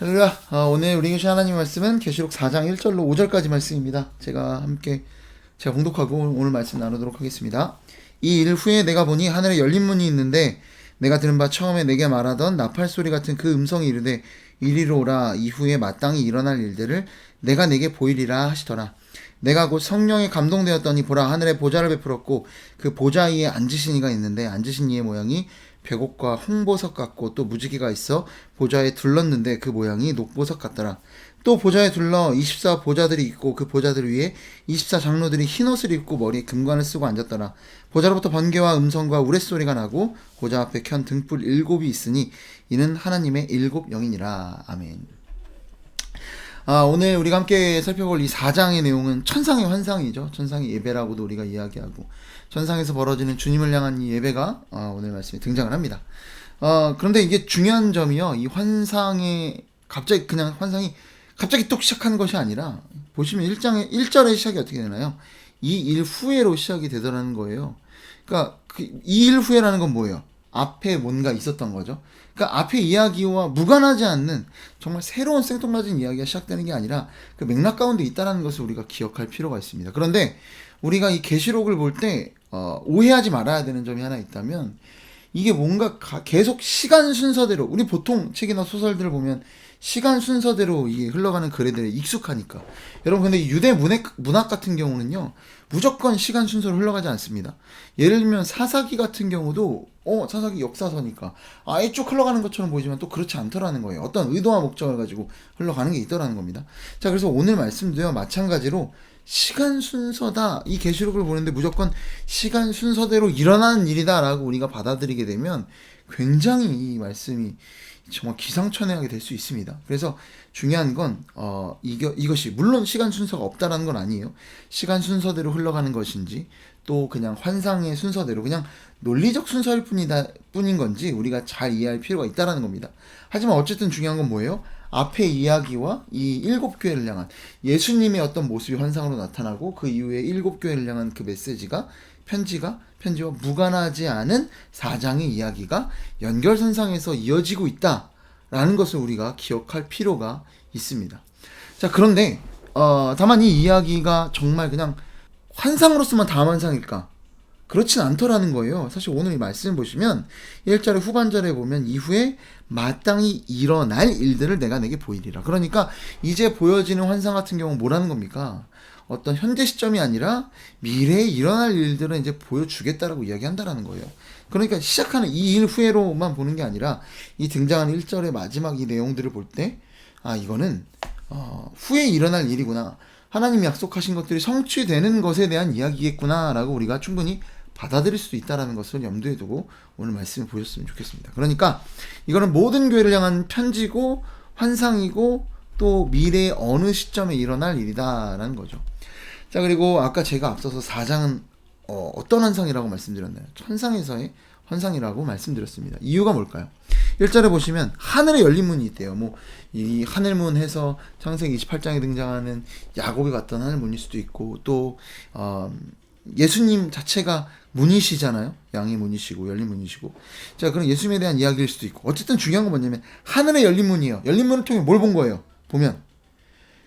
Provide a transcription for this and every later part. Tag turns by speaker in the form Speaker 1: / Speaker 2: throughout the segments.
Speaker 1: 할렐루야. 오늘 우리 계신 하나님 말씀은 계시록 4장 1절로 5절까지 말씀입니다. 제가 봉독하고 오늘 말씀 나누도록 하겠습니다. 이 일 후에 내가 보니 하늘에 열린 문이 있는데 내가 들은 바 처음에 내게 말하던 나팔 소리 같은 그 음성이 이르되 이리로 오라. 이후에 마땅히 일어날 일들을 내가 내게 보이리라 하시더라. 내가 곧 성령에 감동되었더니 보라, 하늘에 보좌를 베풀었고 그 보좌 위에 앉으신 이가 있는데 앉으신 이의 모양이 백옥과 홍보석 같고 또 무지개가 있어 보좌에 둘렀는데 그 모양이 녹보석 같더라. 또 보좌에 둘러 24 보좌들이 있고 그 보좌들 위에 24 장로들이 흰 옷을 입고 머리에 금관을 쓰고 앉았더라. 보좌로부터 번개와 음성과 우레소리가 나고 보좌 앞에 켠 등불 7이 있으니 이는 하나님의 7 영이니라. 아멘. 오늘 우리가 함께 살펴볼 이 4장의 내용은 천상의 환상이죠. 천상의 예배라고도 우리가 이야기하고 천상에서 벌어지는 주님을 향한 이 예배가 오늘 말씀에 등장을 합니다. 그런데 이게 중요한 점이요. 이 환상이 갑자기 뚝 시작한 것이 아니라 보시면 1절의 시작이 어떻게 되나요? 이 일 후에로 시작이 되더라는 거예요. 그러니까 이 일 후에라는 건 뭐예요? 앞에 뭔가 있었던 거죠. 그러니까 앞에 이야기와 무관하지 않는 정말 새로운 생뚱맞은 이야기가 시작되는 게 아니라 그 맥락 가운데 있다는 것을 우리가 기억할 필요가 있습니다. 그런데 우리가 이 계시록을 볼 때 오해하지 말아야 되는 점이 하나 있다면 이게 뭔가 계속 시간 순서대로, 우리 보통 책이나 소설들을 보면 시간 순서대로 이게 흘러가는 글들에 익숙하니까. 여러분, 근데 유대 문학 같은 경우는요, 무조건 시간 순서로 흘러가지 않습니다. 예를 들면 사사기 같은 경우도 사사기 역사서니까 아예 쭉 흘러가는 것처럼 보이지만 또 그렇지 않더라는 거예요. 어떤 의도와 목적을 가지고 흘러가는 게 있더라는 겁니다. 자, 그래서 오늘 말씀도요, 마찬가지로 시간 순서다. 이 계시록을 보는데 무조건 시간 순서대로 일어나는 일이다라고 우리가 받아들이게 되면 굉장히 이 말씀이 정말 기상천외하게 될 수 있습니다. 그래서 중요한 건 이것이 물론 시간 순서가 없다라는 건 아니에요. 시간 순서대로 흘러가는 것인지 또 그냥 환상의 순서대로 그냥 논리적 순서일 뿐인 건지 우리가 잘 이해할 필요가 있다라는 겁니다. 하지만 어쨌든 중요한 건 뭐예요? 앞에 이야기와 이 7교회를 향한 예수님의 어떤 모습이 환상으로 나타나고 그 이후에 7교회를 향한 그 메시지가 편지와 무관하지 않은 4장의 이야기가 연결선상에서 이어지고 있다라는 것을 우리가 기억할 필요가 있습니다. 자, 그런데 다만 이 이야기가 정말 그냥 환상으로서만 다음 환상일까? 그렇진 않더라는 거예요. 사실 오늘 이 말씀 보시면 1절의 후반절에 보면 이후에 마땅히 일어날 일들을 내가 내게 보이리라. 그러니까 이제 보여지는 환상 같은 경우는 뭐라는 겁니까? 어떤 현재 시점이 아니라 미래에 일어날 일들은 이제 보여주겠다라고 이야기한다라는 거예요. 그러니까 시작하는 이 일 후에로만 보는 게 아니라 이 등장하는 1절의 마지막 이 내용들을 볼 때 이거는 후에 일어날 일이구나. 하나님이 약속하신 것들이 성취되는 것에 대한 이야기겠구나 라고 우리가 충분히 받아들일 수도 있다는 것을 염두에 두고 오늘 말씀을 보셨으면 좋겠습니다. 그러니까 이거는 모든 교회를 향한 편지고 환상이고 또 미래의 어느 시점에 일어날 일이다라는 거죠. 자, 그리고 아까 제가 앞서서 4장은 어떤 환상이라고 말씀드렸나요? 천상에서의 환상이라고 말씀드렸습니다. 이유가 뭘까요? 1절에 보시면 하늘에 열린 문이 있대요. 이 하늘문 해서 창세기 28장에 등장하는 야곱이 갔던 하늘문일 수도 있고 또 예수님 자체가 문이시잖아요. 양의 문이시고 열린 문이시고. 자, 그럼 예수님에 대한 이야기일 수도 있고. 어쨌든 중요한 건 뭐냐면 하늘에 열린 문이에요. 열린 문을 통해 뭘 본 거예요? 보면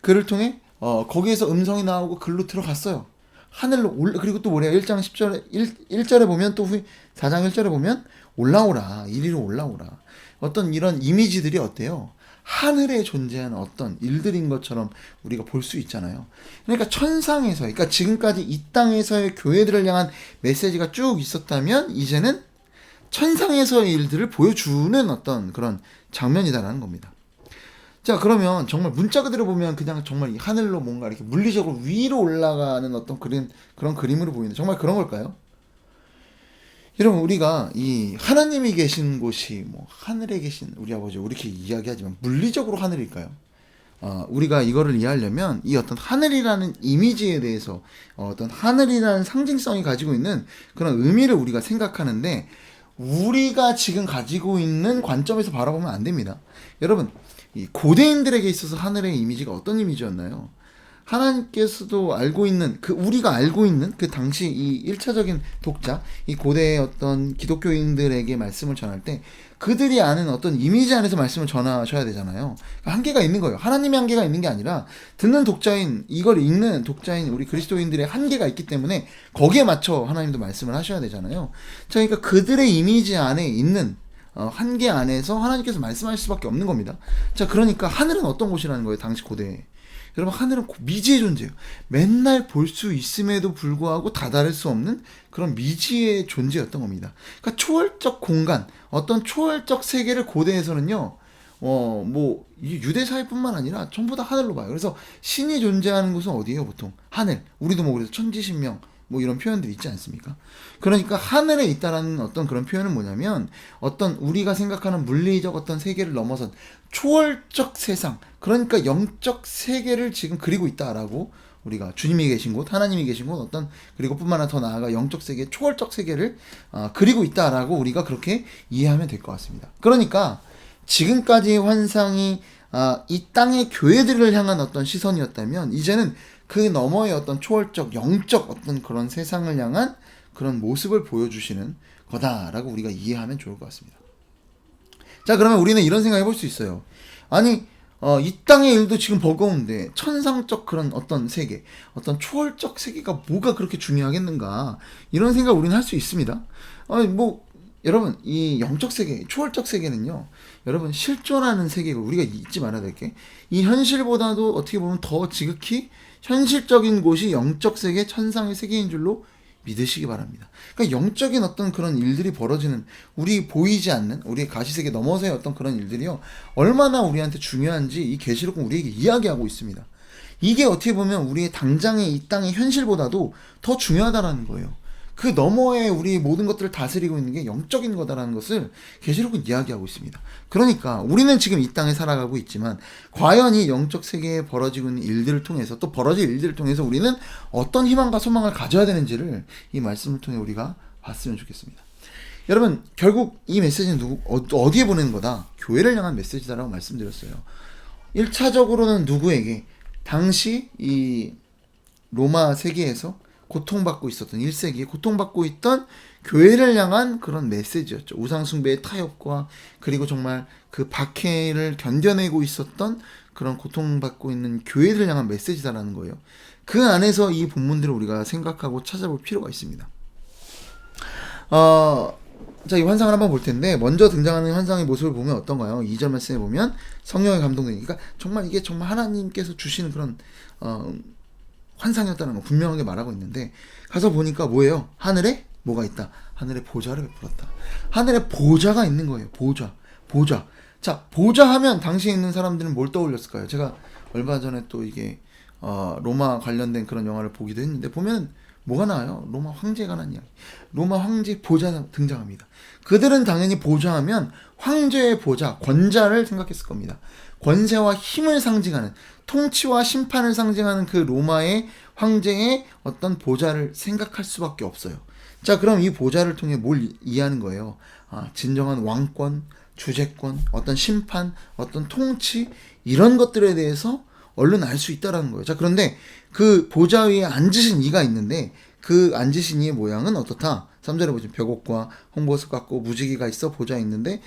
Speaker 1: 그를 통해 거기에서 음성이 나오고 글로 들어갔어요. 하늘로 그리고 또 뭐래요? 1장 1절에 보면 또 4장 1절에 보면 올라오라. 이리로 올라오라. 어떤 이런 이미지들이 어때요? 하늘에 존재하는 어떤 일들인 것처럼 우리가 볼 수 있잖아요. 그러니까 천상에서, 그러니까 지금까지 이 땅에서의 교회들을 향한 메시지가 쭉 있었다면 이제는 천상에서의 일들을 보여주는 어떤 그런 장면이다라는 겁니다. 자, 그러면 정말 문자 그대로 보면 그냥 정말 이 하늘로 뭔가 이렇게 물리적으로 위로 올라가는 어떤 그런 그림으로 보이는데 정말 그런 걸까요? 여러분, 우리가 이 하나님이 계신 곳이 하늘에 계신 우리 아버지 이렇게 이야기하지만 물리적으로 하늘일까요? 우리가 이거를 이해하려면 이 어떤 하늘이라는 이미지에 대해서 어떤 하늘이라는 상징성이 가지고 있는 그런 의미를 우리가 생각하는데 우리가 지금 가지고 있는 관점에서 바라보면 안 됩니다. 여러분, 이 고대인들에게 있어서 하늘의 이미지가 어떤 이미지였나요? 하나님께서도 알고 있는, 우리가 알고 있는 그 당시 이 1차적인 독자, 이 고대의 어떤 기독교인들에게 말씀을 전할 때 그들이 아는 어떤 이미지 안에서 말씀을 전하셔야 되잖아요. 그러니까 한계가 있는 거예요. 하나님의 한계가 있는 게 아니라 듣는 독자인, 이걸 읽는 독자인 우리 그리스도인들의 한계가 있기 때문에 거기에 맞춰 하나님도 말씀을 하셔야 되잖아요. 자, 그러니까 그들의 이미지 안에 있는 한계 안에서 하나님께서 말씀하실 수밖에 없는 겁니다. 자, 그러니까 하늘은 어떤 곳이라는 거예요, 당시 고대에. 여러분, 하늘은 미지의 존재예요. 맨날 볼 수 있음에도 불구하고 다다를 수 없는 그런 미지의 존재였던 겁니다. 그러니까 초월적 공간, 어떤 초월적 세계를 고대에서는요, 이 유대 사회뿐만 아니라 전부 다 하늘로 봐요. 그래서 신이 존재하는 곳은 어디예요, 보통? 하늘. 우리도 뭐 그래서 천지신명, 뭐 이런 표현들이 있지 않습니까? 그러니까 하늘에 있다라는 어떤 그런 표현은 뭐냐면 어떤 우리가 생각하는 물리적 어떤 세계를 넘어선 초월적 세상, 그러니까 영적 세계를 지금 그리고 있다라고, 우리가 주님이 계신 곳, 하나님이 계신 곳, 어떤, 그리고 뿐만 아니라 더 나아가 영적 세계, 초월적 세계를 그리고 있다라고 우리가 그렇게 이해하면 될 것 같습니다. 그러니까 지금까지의 환상이 이 땅의 교회들을 향한 어떤 시선이었다면, 이제는 그 너머의 어떤 초월적, 영적 어떤 그런 세상을 향한 그런 모습을 보여주시는 거다라고 우리가 이해하면 좋을 것 같습니다. 자, 그러면 우리는 이런 생각 해볼 수 있어요. 아니, 이 땅의 일도 지금 버거운데 천상적 그런 어떤 세계, 어떤 초월적 세계가 뭐가 그렇게 중요하겠는가, 이런 생각 우리는 할 수 있습니다. 여러분, 이 영적 세계, 초월적 세계는요, 여러분, 실존하는 세계고, 우리가 잊지 말아야 될 게, 이 현실보다도 어떻게 보면 더 지극히 현실적인 곳이 영적 세계, 천상의 세계인 줄로 믿으시기 바랍니다. 그러니까 영적인 어떤 그런 일들이 벌어지는, 우리 보이지 않는, 우리의 가시세계 넘어서의 어떤 그런 일들이요, 얼마나 우리한테 중요한지 이 계시록은 우리에게 이야기하고 있습니다. 이게 어떻게 보면 우리의 당장의 이 땅의 현실보다도 더 중요하다라는 거예요. 그 너머에 우리 모든 것들을 다스리고 있는 게 영적인 거다라는 것을 계시록은 이야기하고 있습니다. 그러니까 우리는 지금 이 땅에 살아가고 있지만, 과연 이 영적 세계에 벌어지고 있는 일들을 통해서, 또 벌어질 일들을 통해서 우리는 어떤 희망과 소망을 가져야 되는지를 이 말씀을 통해 우리가 봤으면 좋겠습니다. 여러분, 결국 이 메시지는 어디에 보내는 거다? 교회를 향한 메시지다라고 말씀드렸어요. 1차적으로는 누구에게? 당시 이 로마 세계에서 고통받고 있었던, 1세기에 고통받고 있던 교회를 향한 그런 메시지였죠. 우상숭배의 타협과, 그리고 정말 그 박해를 견뎌내고 있었던 그런 고통받고 있는 교회를 향한 메시지다라는 거예요. 그 안에서 이 본문들을 우리가 생각하고 찾아볼 필요가 있습니다. 자, 이 환상을 한번 볼 텐데, 먼저 등장하는 환상의 모습을 보면 어떤가요? 2절 말씀에 보면 성령에 감동되니까, 정말 이게 정말 하나님께서 주시는 그런 환상이었다는 거 분명하게 말하고 있는데, 가서 보니까 뭐예요? 하늘에 뭐가 있다? 하늘에 보좌를 베풀었다. 하늘에 보좌가 있는 거예요. 보좌. 자, 보좌 하면 당시에 있는 사람들은 뭘 떠올렸을까요? 제가 얼마 전에 또 이게 로마 관련된 그런 영화를 보기도 했는데, 보면 뭐가 나와요? 로마 황제에 관한 이야기. 로마 황제 보좌 등장합니다. 그들은 당연히 보좌하면 황제의 보좌, 권자를 생각했을 겁니다. 권세와 힘을 상징하는, 통치와 심판을 상징하는 그 로마의 황제의 어떤 보좌를 생각할 수밖에 없어요. 자, 그럼 이 보좌를 통해 뭘 이해하는 거예요? 진정한 왕권, 주재권, 어떤 심판, 어떤 통치, 이런 것들에 대해서 얼른 알 수 있다라는 거예요. 자, 그런데 그 보좌 위에 앉으신 이가 있는데, 그 앉으신 이의 모양은 어떻다? 3절에 보시면 벽옥과 홍보석 같고 무지개가 있어 보좌에 있는데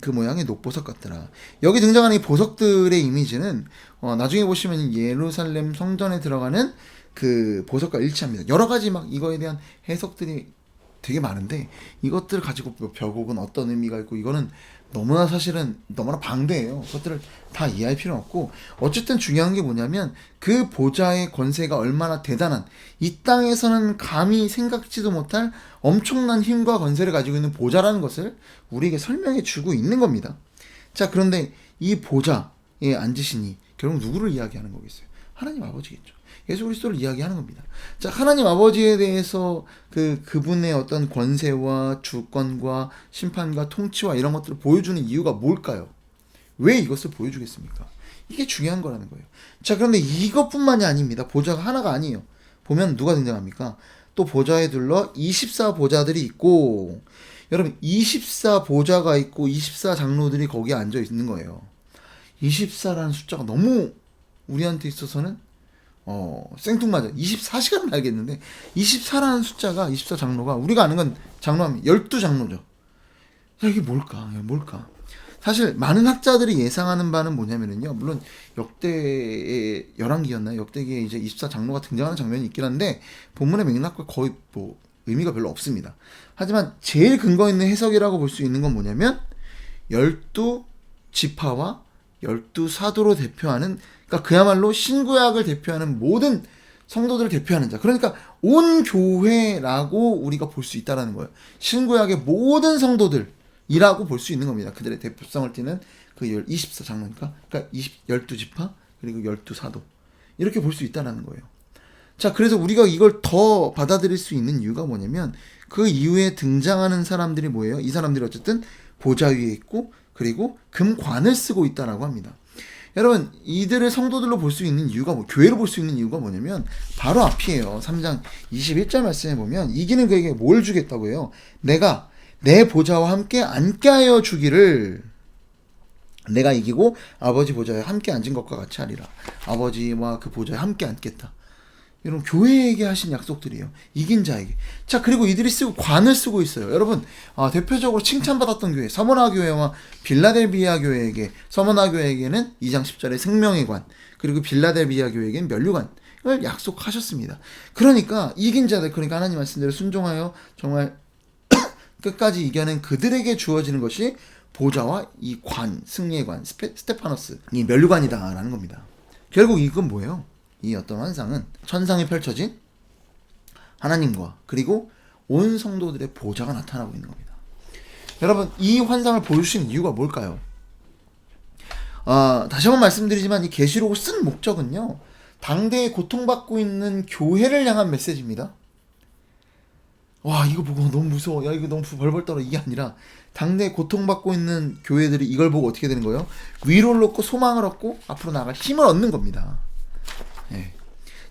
Speaker 1: 그 모양이 녹보석 같더라. 여기 등장하는 이 보석들의 이미지는 나중에 보시면 예루살렘 성전에 들어가는 그 보석과 일치합니다. 여러 가지 막 이거에 대한 해석들이 되게 많은데, 이것들 가지고 벽옥은 어떤 의미가 있고, 이거는 너무나 사실은 너무나 방대해요. 그것들을 다 이해할 필요는 없고, 어쨌든 중요한 게 뭐냐면 그 보좌의 권세가 얼마나 대단한, 이 땅에서는 감히 생각지도 못할 엄청난 힘과 권세를 가지고 있는 보좌라는 것을 우리에게 설명해 주고 있는 겁니다. 자, 그런데 이 보좌에 앉으시니 결국 누구를 이야기하는 거겠어요? 하나님 아버지겠죠. 예수 그리스도를 이야기하는 겁니다. 자, 하나님 아버지에 대해서 그분의 어떤 권세와 주권과 심판과 통치와 이런 것들을 보여주는 이유가 뭘까요? 왜 이것을 보여주겠습니까? 이게 중요한 거라는 거예요. 자, 그런데 이것뿐만이 아닙니다. 보좌가 하나가 아니에요. 보면 누가 등장합니까? 또 보좌에 둘러 24보좌들이 있고, 여러분 24보좌가 있고 24장로들이 거기에 앉아 있는 거예요. 24라는 숫자가 너무 우리한테 있어서는 생뚱맞아. 24시간은 알겠는데 24라는 숫자가 24 장로가 우리가 아는 건 장로하면 12장로죠. 야, 이게 뭘까? 뭘까? 사실 많은 학자들이 예상하는 바는 뭐냐면은요. 물론 역대의 열왕기였나요? 역대기에 이제 24장로가 등장하는 장면이 있긴 한데 본문의 맥락과 거의 뭐 의미가 별로 없습니다. 하지만 제일 근거 있는 해석이라고 볼 수 있는 건 뭐냐면 12지파와 12사도로 대표하는, 그러니까 그야말로 신구약을 대표하는 모든 성도들을 대표하는 자. 그러니까 온 교회라고 우리가 볼 수 있다라는 거예요. 신구약의 모든 성도들이라고 볼 수 있는 겁니다. 그들의 대표성을 띠는 그 24장로니까. 그러니까 12지파 그리고 12사도. 이렇게 볼 수 있다라는 거예요. 자, 그래서 우리가 이걸 더 받아들일 수 있는 이유가 뭐냐면 그 이후에 등장하는 사람들이 뭐예요? 이 사람들이 어쨌든 보좌 위에 있고 그리고 금관을 쓰고 있다라고 합니다. 여러분, 이들을 성도들로 볼 수 있는 이유가 교회로 볼 수 있는 이유가 뭐냐면 바로 앞이에요. 3장 21절 말씀에 보면 이기는 그에게 뭘 주겠다고 해요? 내가 내 보좌와 함께 앉게 하여 주기를, 내가 이기고 아버지 보좌에 함께 앉은 것과 같이 하리라. 아버지와 그 보좌에 함께 앉겠다. 여러분, 교회에게 하신 약속들이에요. 이긴 자에게. 자, 그리고 이들이 관을 쓰고 있어요. 여러분, 대표적으로 칭찬받았던 교회, 서머나 교회와 빌라델비아 교회에게, 서머나 교회에게는 2장 10절에 생명의 관, 그리고 빌라델비아 교회에게는 면류관을 약속하셨습니다. 그러니까 이긴 자들, 그러니까 하나님 말씀대로 순종하여 정말 끝까지 이겨낸 그들에게 주어지는 것이 보좌와 이 관, 승리의 관, 스테파노스, 이 면류관이다라는 겁니다. 결국 이건 뭐예요? 이 어떤 환상은 천상에 펼쳐진 하나님과 그리고 온 성도들의 보좌가 나타나고 있는 겁니다. 여러분, 이 환상을 보여주신 이유가 뭘까요? 다시 한번 말씀드리지만 이 계시록을 쓴 목적은요, 당대에 고통받고 있는 교회를 향한 메시지입니다. 와, 이거 보고 너무 무서워, 야 이거 너무 벌벌 떨어, 이게 아니라 당대에 고통받고 있는 교회들이 이걸 보고 어떻게 되는 거예요? 위로를 얻고 소망을 얻고 앞으로 나아갈 힘을 얻는 겁니다. 네.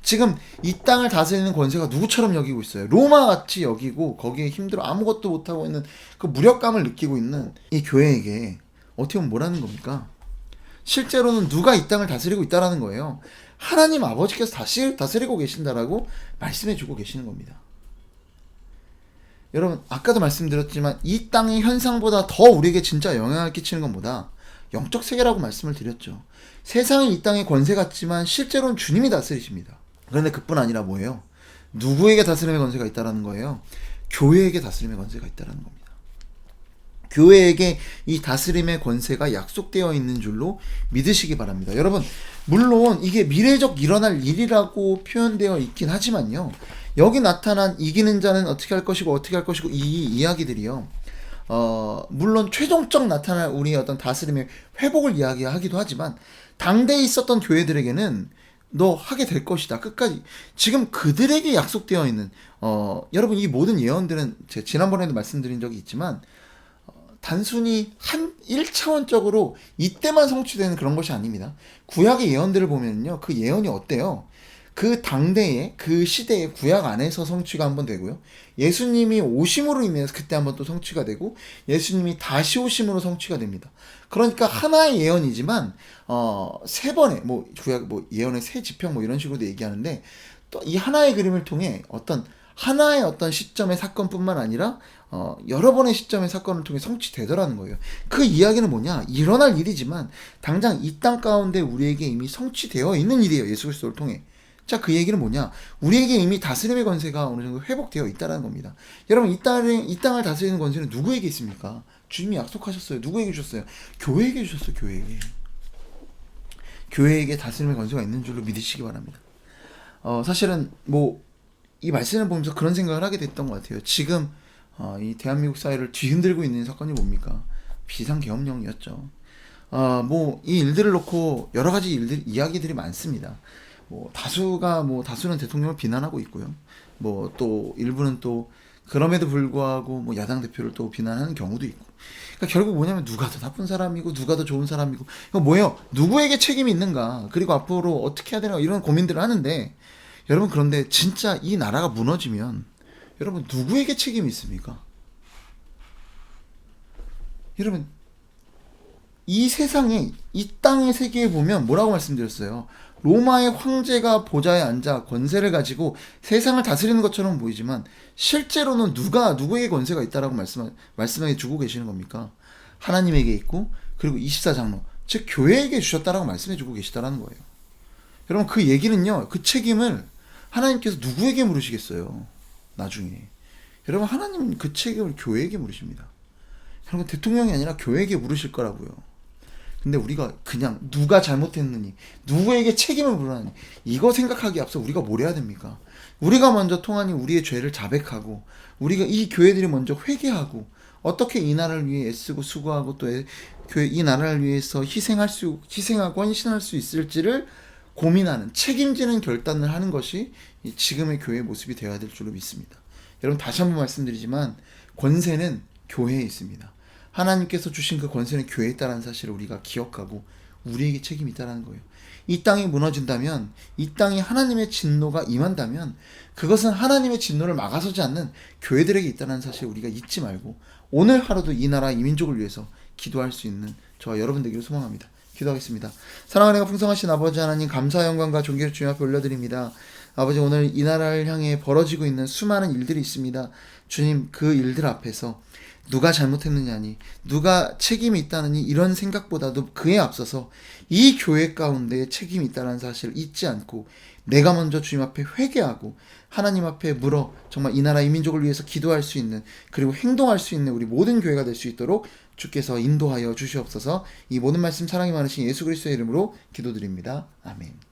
Speaker 1: 지금 이 땅을 다스리는 권세가 누구처럼 여기고 있어요? 로마같이 여기고 거기에 힘들어 아무것도 못하고 있는 그 무력감을 느끼고 있는 이 교회에게 어떻게 보면 뭐라는 겁니까? 실제로는 누가 이 땅을 다스리고 있다라는 거예요. 하나님 아버지께서 다스리고 계신다라고 말씀해주고 계시는 겁니다. 여러분, 아까도 말씀드렸지만 이 땅의 현상보다 더 우리에게 진짜 영향을 끼치는 건 뭐다? 영적 세계라고 말씀을 드렸죠. 세상은 이 땅의 권세 같지만 실제로는 주님이 다스리십니다. 그런데 그뿐 아니라 뭐예요? 누구에게 다스림의 권세가 있다라는 거예요? 교회에게 다스림의 권세가 있다라는 겁니다. 교회에게 이 다스림의 권세가 약속되어 있는 줄로 믿으시기 바랍니다. 여러분, 물론 이게 미래적 일어날 일이라고 표현되어 있긴 하지만요, 여기 나타난 이기는 자는 어떻게 할 것이고 어떻게 할 것이고 이 이야기들이요, 물론 최종적 나타날 우리의 어떤 다스림의 회복을 이야기하기도 하지만 당대에 있었던 교회들에게는 너 하게 될 것이다. 끝까지. 지금 그들에게 약속되어 있는, 여러분, 이 모든 예언들은 제가 지난번에도 말씀드린 적이 있지만, 단순히 1차원적으로 이때만 성취되는 그런 것이 아닙니다. 구약의 예언들을 보면요, 그 예언이 어때요? 그 당대에, 그 시대의 구약 안에서 성취가 한번 되고요, 예수님이 오심으로 인해서 그때 한번 또 성취가 되고, 예수님이 다시 오심으로 성취가 됩니다. 그러니까 하나의 예언이지만 세 번의 구약 예언의 세 지평 이런 식으로도 얘기하는데, 또 이 하나의 그림을 통해 하나의 어떤 시점의 사건뿐만 아니라 여러 번의 시점의 사건을 통해 성취되더라는 거예요. 그 이야기는 뭐냐? 일어날 일이지만 당장 이 땅 가운데 우리에게 이미 성취되어 있는 일이에요. 예수 그리스도를 통해. 자, 그 얘기는 뭐냐? 우리에게 이미 다스림의 권세가 어느 정도 회복되어 있다는 겁니다. 여러분, 이 땅을 다스리는 권세는 누구에게 있습니까? 주님이 약속하셨어요. 누구에게 주셨어요? 교회에게 주셨어요. 교회에게. 교회에게 다스림의 권세가 있는 줄로 믿으시기 바랍니다. 사실은 이 말씀을 보면서 그런 생각을 하게 됐던 것 같아요. 지금 이 대한민국 사회를 뒤흔들고 있는 사건이 뭡니까? 비상계엄령이었죠. 이 일들을 놓고 여러 가지 이야기들이 많습니다. 다수는 대통령을 비난하고 있고요. 또 일부는 또 그럼에도 불구하고 야당 대표를 또 비난하는 경우도 있고. 그러니까 결국 뭐냐면 누가 더 나쁜 사람이고 누가 더 좋은 사람이고, 이거 뭐예요? 누구에게 책임이 있는가? 그리고 앞으로 어떻게 해야 되나? 이런 고민들을 하는데, 여러분, 그런데 진짜 이 나라가 무너지면 여러분 누구에게 책임이 있습니까? 여러분, 이 세상에, 이 땅의 세계에 보면 뭐라고 말씀드렸어요? 로마의 황제가 보좌에 앉아 권세를 가지고 세상을 다스리는 것처럼 보이지만 실제로는 누구에게 권세가 있다라고 말씀해 주고 계시는 겁니까? 하나님에게 있고, 그리고 24장로, 즉 교회에게 주셨다라고 말씀해 주고 계시다라는 거예요. 여러분, 그 얘기는요, 그 책임을 하나님께서 누구에게 물으시겠어요? 나중에. 여러분, 하나님 그 책임을 교회에게 물으십니다. 여러분, 대통령이 아니라 교회에게 물으실 거라고요. 근데 우리가 그냥 누가 잘못했느니, 누구에게 책임을 물으니, 이거 생각하기 앞서 우리가 뭘 해야 됩니까? 우리가 먼저 통하니 우리의 죄를 자백하고, 우리가 이 교회들이 먼저 회개하고, 어떻게 이 나라를 위해 애쓰고 수고하고 또 이 나라를 위해서 희생하고 헌신할 수 있을지를 고민하는, 책임지는 결단을 하는 것이 지금의 교회의 모습이 되어야 될 줄로 믿습니다. 여러분, 다시 한번 말씀드리지만 권세는 교회에 있습니다. 하나님께서 주신 그 권세는 교회에 있다는 사실을 우리가 기억하고 우리에게 책임이 있다는 거예요. 이 땅이 무너진다면, 이 땅이 하나님의 진노가 임한다면 그것은 하나님의 진노를 막아서지 않는 교회들에게 있다는 사실을 우리가 잊지 말고 오늘 하루도 이 나라, 이 민족을 위해서 기도할 수 있는 저와 여러분 되기를 소망합니다. 기도하겠습니다. 사랑하는 풍성하신 아버지 하나님, 감사 영광과 존귀를 주님 앞에 올려드립니다. 아버지, 오늘 이 나라를 향해 벌어지고 있는 수많은 일들이 있습니다. 주님, 그 일들 앞에서 누가 잘못했느냐니, 누가 책임이 있다느니, 이런 생각보다도 그에 앞서서 이 교회 가운데 책임이 있다는 사실을 잊지 않고 내가 먼저 주님 앞에 회개하고 하나님 앞에 물어 정말 이 나라, 이 민족을 위해서 기도할 수 있는, 그리고 행동할 수 있는 우리 모든 교회가 될 수 있도록 주께서 인도하여 주시옵소서. 이 모든 말씀 사랑이 많으신 예수 그리스도의 이름으로 기도드립니다. 아멘.